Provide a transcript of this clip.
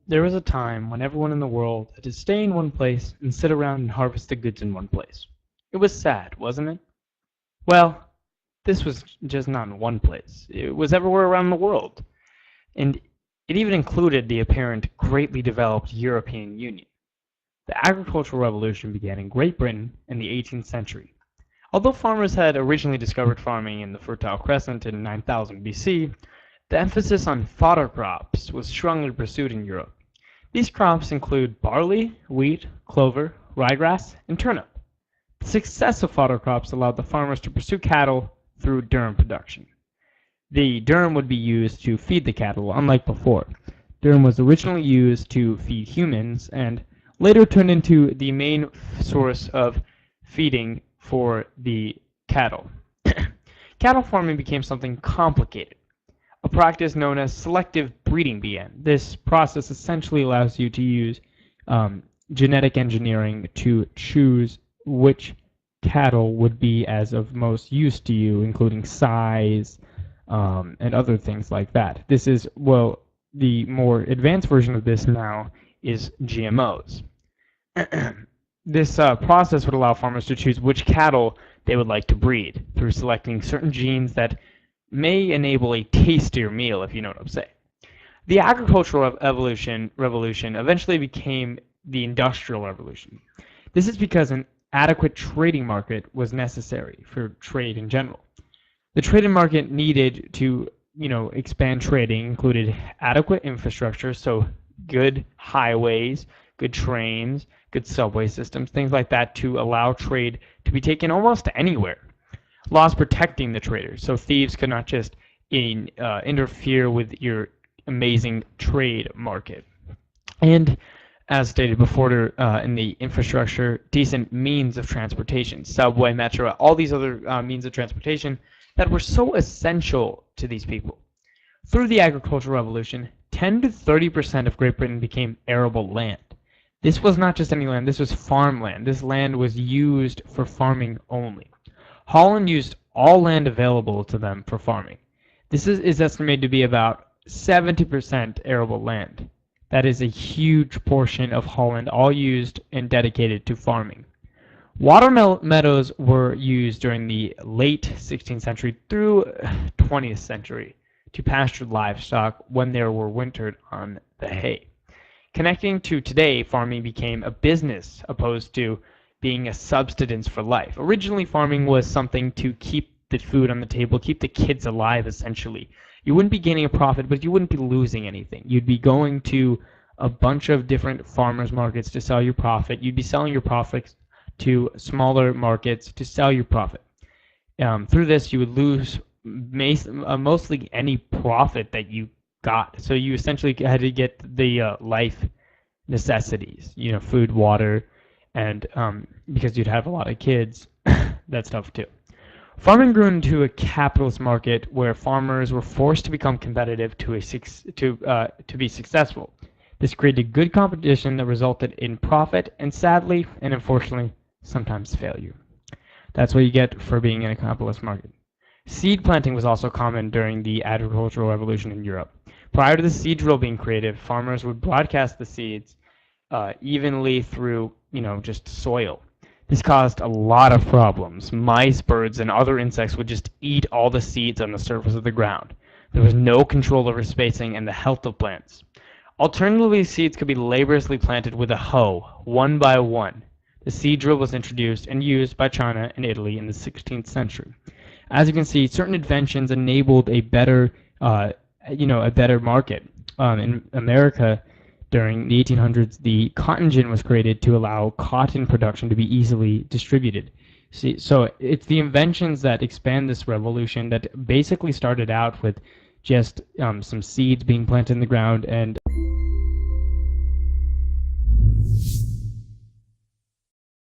There was a time when everyone in the world had to stay in one place and sit around and harvest the goods in one place. It was sad, wasn't it? Well, this was just not in one place. It was everywhere around the world. And it even included the apparent greatly developed European Union. The agricultural revolution began in Great Britain in the 18th century. Although farmers had originally discovered farming in the Fertile Crescent in 9000 BC, the emphasis on fodder crops was strongly pursued in Europe. These crops include barley, wheat, clover, ryegrass, and turnip. The success of fodder crops allowed the farmers to pursue cattle through durum production. The durum would be used to feed the cattle, unlike before. Durum was originally used to feed humans and later turned into the main source of feeding for the cattle. Cattle farming became something complicated. A practice known as selective breeding began. This process essentially allows you to use genetic engineering to choose which cattle would be as of most use to you, including size and other things like that. This is, well, the more advanced version of this now is GMOs. This process would allow farmers to choose which cattle they would like to breed through selecting certain genes that may enable a tastier meal, if you know what I'm saying. The agricultural revolution eventually became the industrial revolution. This is because an adequate trading market was necessary for trade in general. The trading market needed to, expand trading included adequate infrastructure, so good highways, good trains, good subway systems, things like that to allow trade to be taken almost anywhere. Laws protecting the traders, so thieves could not just interfere with your amazing trade market. And as stated before, in the infrastructure, decent means of transportation, subway, metro, all these other means of transportation that were so essential to these people. Through the agricultural revolution, 10 to 30% of Great Britain became arable land. This was not just any land, this was farmland. This land was used for farming only. Holland used all land available to them for farming. This is estimated to be about 70% arable land. That is a huge portion of Holland, all used and dedicated to farming. Water meadows were used during the late 16th century through 20th century to pasture livestock when they were wintered on the hay. Connecting to today, farming became a business opposed to being a subsistence for life. Originally, farming was something to keep the food on the table, keep the kids alive, essentially. You wouldn't be gaining a profit, but you wouldn't be losing anything. You'd be going to a bunch of different farmers markets to sell your profit. You'd be selling your profits to smaller markets to sell your profit. Through this, you would lose mostly any profit that you got. So you essentially had to get the life necessities, food, water, and because you'd have a lot of kids, that stuff too. Farming grew into a capitalist market where farmers were forced to become competitive to be successful. This created good competition that resulted in profit and, sadly and unfortunately, sometimes failure. That's what you get for being in a capitalist market. Seed planting was also common during the agricultural revolution in Europe. Prior to the seed drill being created, farmers would broadcast the seeds evenly through, just soil. This caused a lot of problems. Mice, birds, and other insects would just eat all the seeds on the surface of the ground. There was no control over spacing and the health of plants. Alternatively, seeds could be laboriously planted with a hoe, one by one. The seed drill was introduced and used by China and Italy in the 16th century. As you can see, certain inventions enabled a better market. In America, during the 1800s, the cotton gin was created to allow cotton production to be easily distributed. So it's the inventions that expand this revolution that basically started out with just some seeds being planted in the ground and